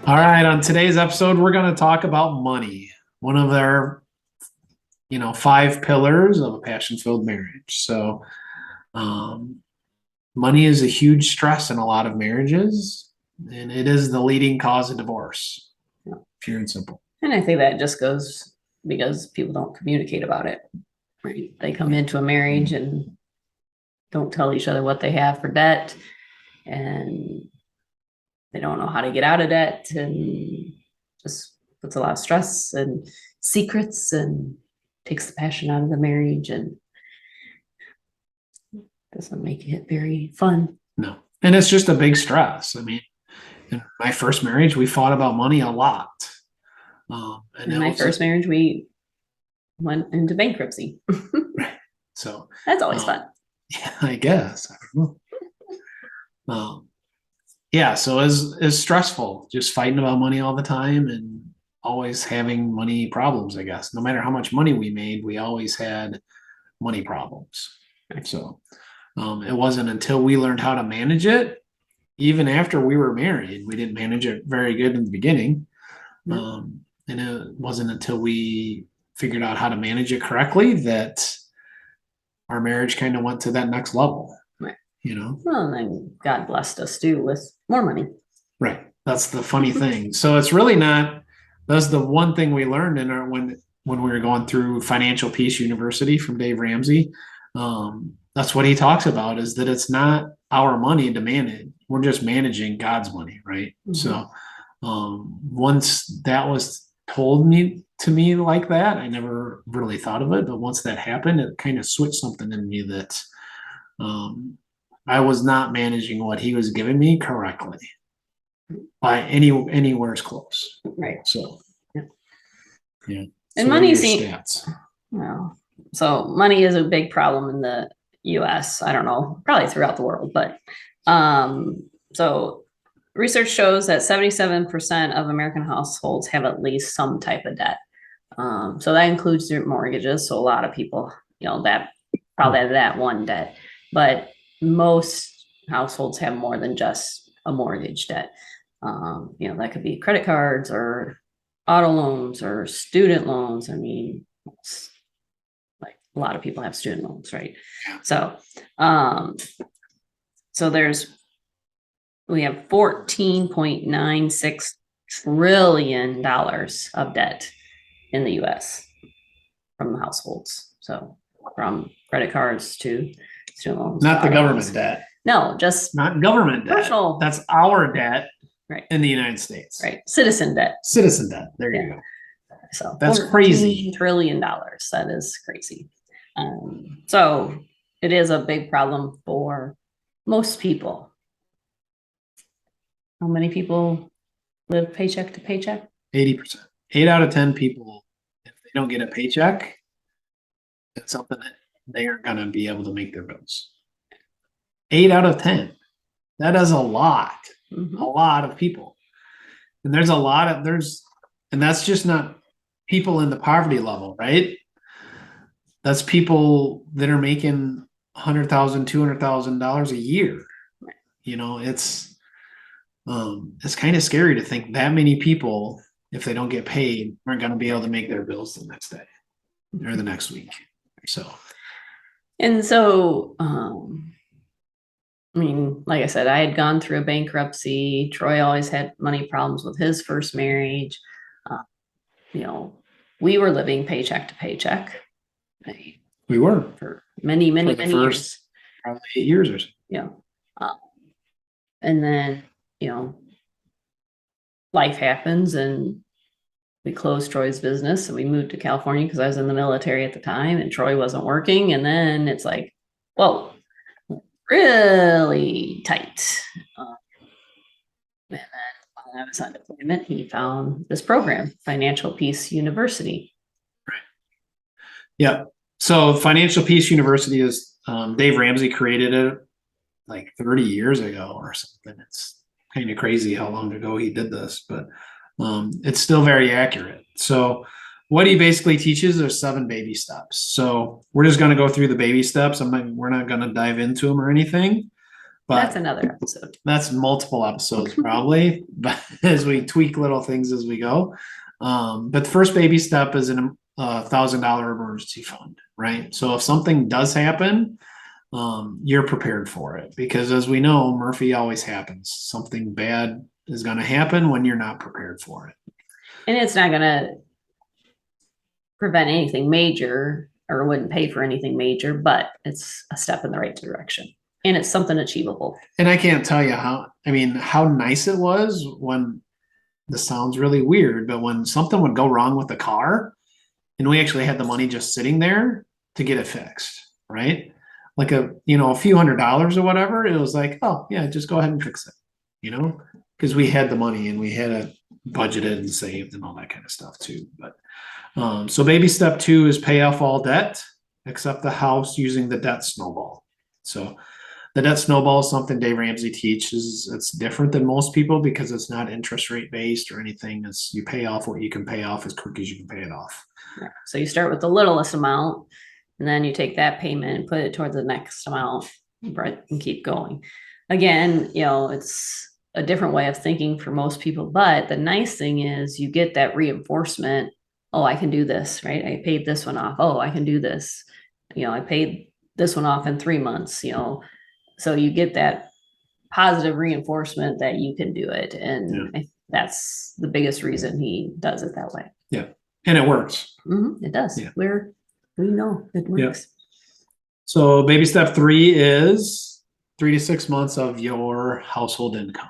All right, on today's episode, we're going to talk about money, one of their, five pillars of a passion-filled marriage. So, um, money is a huge stress in a lot of marriages, and it is the leading cause of divorce, pure and simple. And I think that just goes because people don't communicate about it. Right? They come into a marriage and don't tell each other what they have for debt, and they don't know how to get out of debt, and just puts a lot of stress and secrets and takes the passion out of the marriage and doesn't make it very fun. No, and it's just a big stress. I mean, in my first marriage, we fought about money a lot. In my first marriage, we went into bankruptcy. So that's always fun. Yeah, I guess. I don't know. Yeah, so it's stressful just fighting about money all the time and always having money problems, I guess. No matter how much money we made, we always had money problems. So it wasn't until we learned how to manage it, even after we were married, we didn't manage it very good in the beginning. And it wasn't until we figured out how to manage it correctly that our marriage kind of went to that next level. Well, and then God blessed us too with more money. Right. That's the funny thing. So it's really not. That's the one thing we learned in our when we were going through Financial Peace University from Dave Ramsey. That's what he talks about is that it's not our money to manage. We're just managing God's money, right? Mm-hmm. So once that was told to me like that, I never really thought of it. But once that happened, it kind of switched something in me that I was not managing what he was giving me correctly by anywhere close. Right. So, yeah. And money stats. Well, so money is a big problem in the US. I don't know, probably throughout the world, but so research shows that 77% of American households have at least some type of debt. So that includes their mortgages. So a lot of people, that probably have that one debt, but most households have more than just a mortgage debt. That could be credit cards or auto loans or student loans. I mean, like a lot of people have student loans, right? So, we have $14.96 trillion of debt in the US from the households. So from credit cards to student loans. Not the government debt. No, just not government debt. Personal. That's our debt, right, in the United States. Right. Citizen debt. Citizen debt. There you go. So that's crazy. $14 trillion. That is crazy. So it is a big problem for most people. How many people live paycheck to paycheck? 80%. 8 out of 10 people, if they don't get a paycheck, it's something that they aren't going to be able to make their bills. 8 out of 10. That is a lot. Mm-hmm. A lot of people. And there's a lot of, and that's just not people in the poverty level, right? That's people that are making $100,000, $200,000 a year. Right. It's kind of scary to think that many people, if they don't get paid, aren't going to be able to make their bills the next day or the next week. So, I mean, like I said, I had gone through a bankruptcy. Troy always had money problems with his first marriage. We were living paycheck to paycheck. We were for many years. Probably 8 years or so. Yeah. And then, life happens and we closed Troy's business and we moved to California because I was in the military at the time and Troy wasn't working. And then it's like, whoa, really tight. And then while I was on deployment, he found this program, Financial Peace University. Right. Yeah. So Financial Peace University is Dave Ramsey created it like 30 years ago or something. It's kind of crazy how long ago he did this, but it's still very accurate. So what he basically teaches are 7 baby steps. So we're just going to go through the baby steps. We're not going to dive into them or anything. That's but another episode. that's multiple episodes probably, but as we tweak little things as we go. But the first baby step is an $1,000 emergency fund, right? So if something does happen, you're prepared for it, because as we know, Murphy always happens. Something bad is going to happen when you're not prepared for it. And it's not going to prevent anything major, or wouldn't pay for anything major, but it's a step in the right direction. And it's something achievable. And I can't tell you how nice it was when, this sounds really weird, but when something would go wrong with the car and we actually had the money just sitting there to get it fixed, right? Like a few $100s or whatever, it was like, oh yeah, just go ahead and fix it, because we had the money and we had it budgeted and saved and all that kind of stuff too. But so baby step 2 is pay off all debt except the house using the debt snowball. So the debt snowball is something Dave Ramsey teaches. It's different than most people because it's not interest rate based or anything. It's you pay off what you can pay off as quick as you can pay it off. So you start with the littlest amount, and then you take that payment and put it towards the next amount, right, and keep going. Again, it's a different way of thinking for most people, but the nice thing is you get that reinforcement. Oh, I can do this, right? I paid this one off. Oh, I can do this. I paid this one off in 3 months, so you get that positive reinforcement that you can do it. And that's the biggest reason he does it that way. Yeah. And it works. It does. Yeah. We know it works. So baby step 3 is 3 to 6 months of your household income.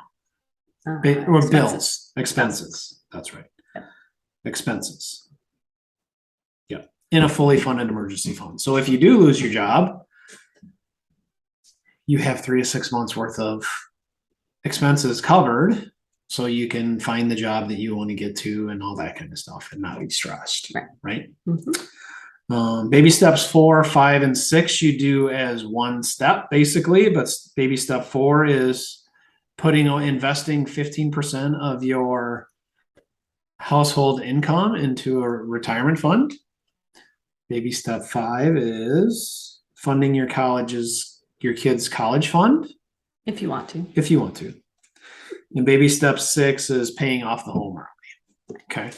Or expenses. That's right. Yeah. Expenses. Yeah. In a fully funded emergency fund. So if you do lose your job, you have 3 to 6 months worth of expenses covered, so you can find the job that you want to get to and all that kind of stuff and not be stressed. Right. Baby steps 4, 5, and 6 you do as one step basically, but baby step 4 is investing 15% of your household income into a retirement fund. Baby step 5 is funding your kids' college fund. If you want to. And baby step 6 is paying off the home early. Okay.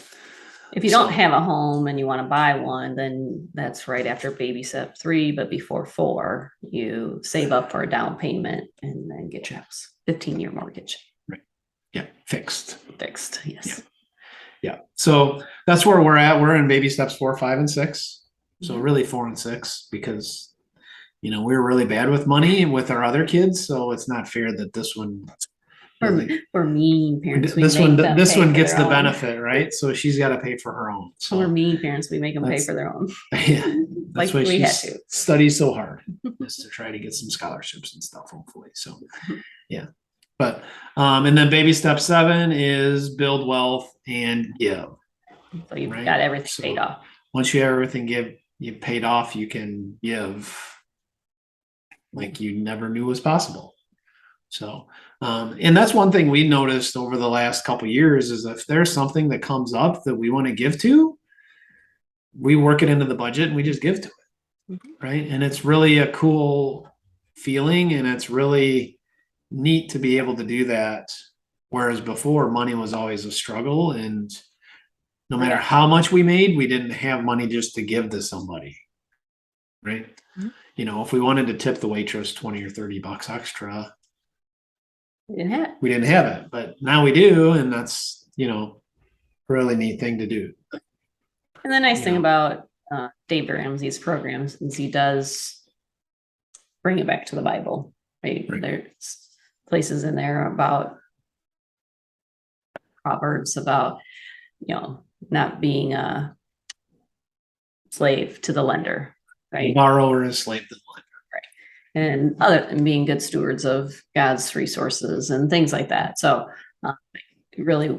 If you don't have a home and you want to buy one, then that's right after baby step 3, but before 4, you save up for a down payment and then get your house. 15-year mortgage. Right. Yeah. Fixed. Yes. Yeah. So that's where we're at. We're in baby steps 4, 5, and 6. So really 4 and 6, because we were really bad with money with our other kids, so it's not fair that this one. We're mean parents. This one gets the benefit, right? So she's got to pay for her own. So we're mean parents. We make them pay for their own. Yeah, that's why we she had to study so hard, is to try to get some scholarships and stuff, hopefully. So, yeah. But and then baby step 7 is build wealth and give. So you've got everything paid off. Once you have everything you paid off, you can give like you never knew was possible. So, and that's one thing we noticed over the last couple of years is if there's something that comes up that we want to give to, we work it into the budget and we just give to it. Right. And it's really a cool feeling, and it's really neat to be able to do that. Whereas before, money was always a struggle, and no matter how much we made, we didn't have money just to give to somebody. Right. If we wanted to tip the waitress 20 or 30 bucks extra, we didn't have it, but now we do. And that's, a really neat thing to do. And the nice thing about Dave Ramsey's programs is he does bring it back to the Bible, right? There's places in there about Proverbs about, not being a slave to the lender. Right. Borrower is slave to the lender. Right. And being good stewards of God's resources and things like that. So it really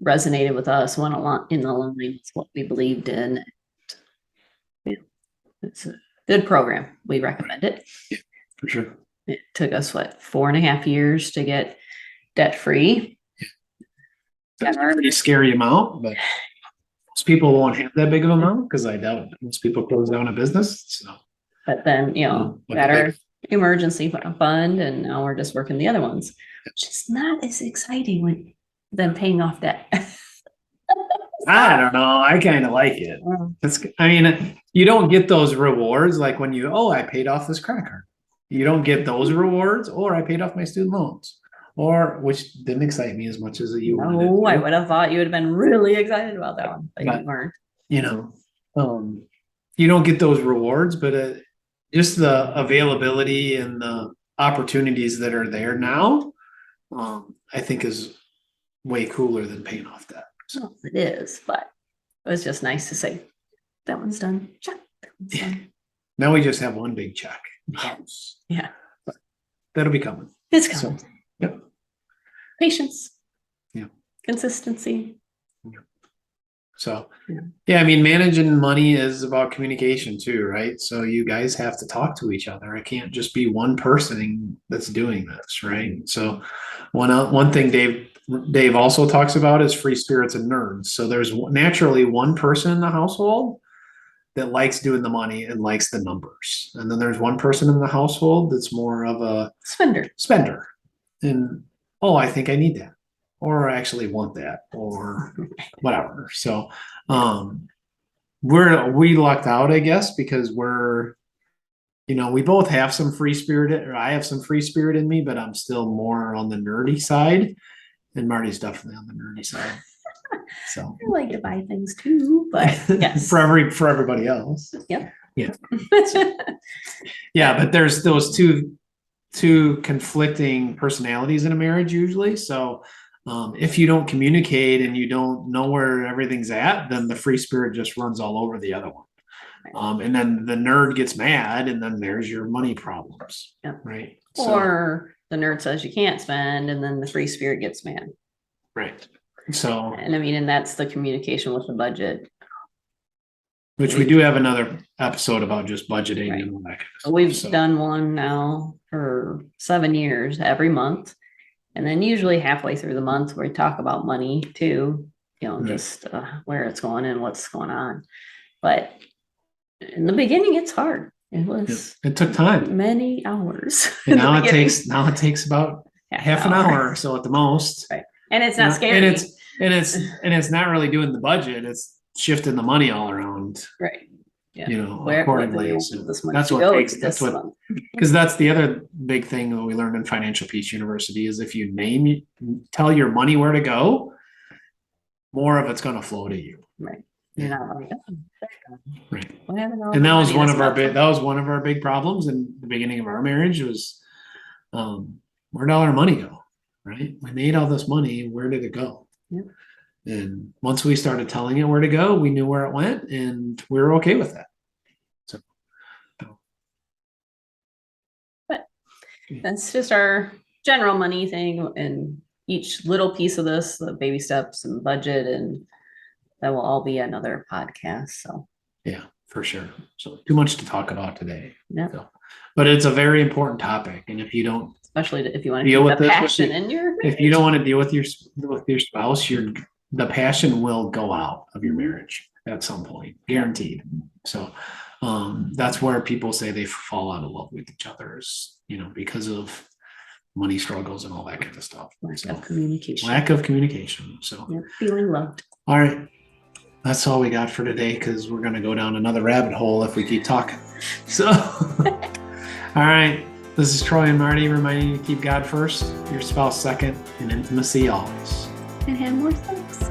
resonated with us, went along in the line with what we believed in. It's a good program. We recommend it. Yeah, for sure. It took us 4.5 years to get debt free. That's a pretty scary amount, but most people won't have that big of an amount, because I doubt most people close down a business. So, but then got emergency fund, and now we're just working the other ones, which is not as exciting than paying off debt. I don't know. I kind of like it. I mean, you don't get those rewards like when I paid off this credit card. You don't get those rewards, or I paid off my student loans, or which didn't excite me as much as you wanted. No, I would have thought you would have been really excited about that one, but you weren't. You don't get those rewards, but just the availability and the opportunities that are there now, I think is way cooler than paying off debt. So it is, but it was just nice to say that one's done. Check. That one's done. Now we just have one big check. Yeah. But that'll be coming. It's coming. So, yep. Patience. Yeah. Consistency. So, I mean, managing money is about communication too, right? So you guys have to talk to each other. It can't just be one person that's doing this, right? So one thing Dave also talks about is free spirits and nerds. So there's naturally one person in the household that likes doing the money and likes the numbers. And then there's one person in the household that's more of a spender. And, I think I need that, or I actually want that, or whatever. So, we lucked out, I guess, because we both have some free spirit, or I have some free spirit in me, but I'm still more on the nerdy side. And Marty's definitely on the nerdy side. So I like to buy things too, but yes. for everybody else. Yep. Yeah. Yeah, but there's those two conflicting personalities in a marriage usually. So if you don't communicate and you don't know where everything's at, then the free spirit just runs all over the other one. And then the nerd gets mad, and then there's your money problems. Yep. Right. Or the nerd says you can't spend, and then the free spirit gets mad. Right. So, and that's the communication with the budget. Which we do have another episode about just budgeting and all that kind of stuff. We've done one now for 7 years, every month. And then usually halfway through the month, we talk about money too, just where it's going and what's going on. But in the beginning, it's hard. It took time, many hours. And now it takes about half an hour or so at the most. Right. And it's not scary. And it's not really doing the budget. It's shifting the money all around. Right. Yeah. Accordingly. So that's what takes. Because that's the other big thing that we learned in Financial Peace University is if you tell your money where to go, more of it's going to flow to you. Right. You're not like, right. And that was one of our big problems in the beginning of our marriage was, where'd all our money go? Right. We made all this money. Where did it go? Yeah. And once we started telling it where to go, we knew where it went, and we were okay with that. So, but that's just our general money thing, and each little piece of this, the baby steps and budget, and that will all be another podcast. So, yeah, for sure. So, too much to talk about today. Yeah. So, but it's a very important topic, and if you don't, especially if you want to deal with the passion in your marriage. If you don't want to deal with your spouse, the passion will go out of your marriage at some point, guaranteed. So that's where people say they fall out of love with each other, because of money struggles and all that kind of stuff. Lack of communication. So feeling loved. All right. That's all we got for today, because we're going to go down another rabbit hole if we keep talking. So, all right. This is Troy and Marddi reminding you to keep God first, your spouse second, and intimacy always. And have more sex.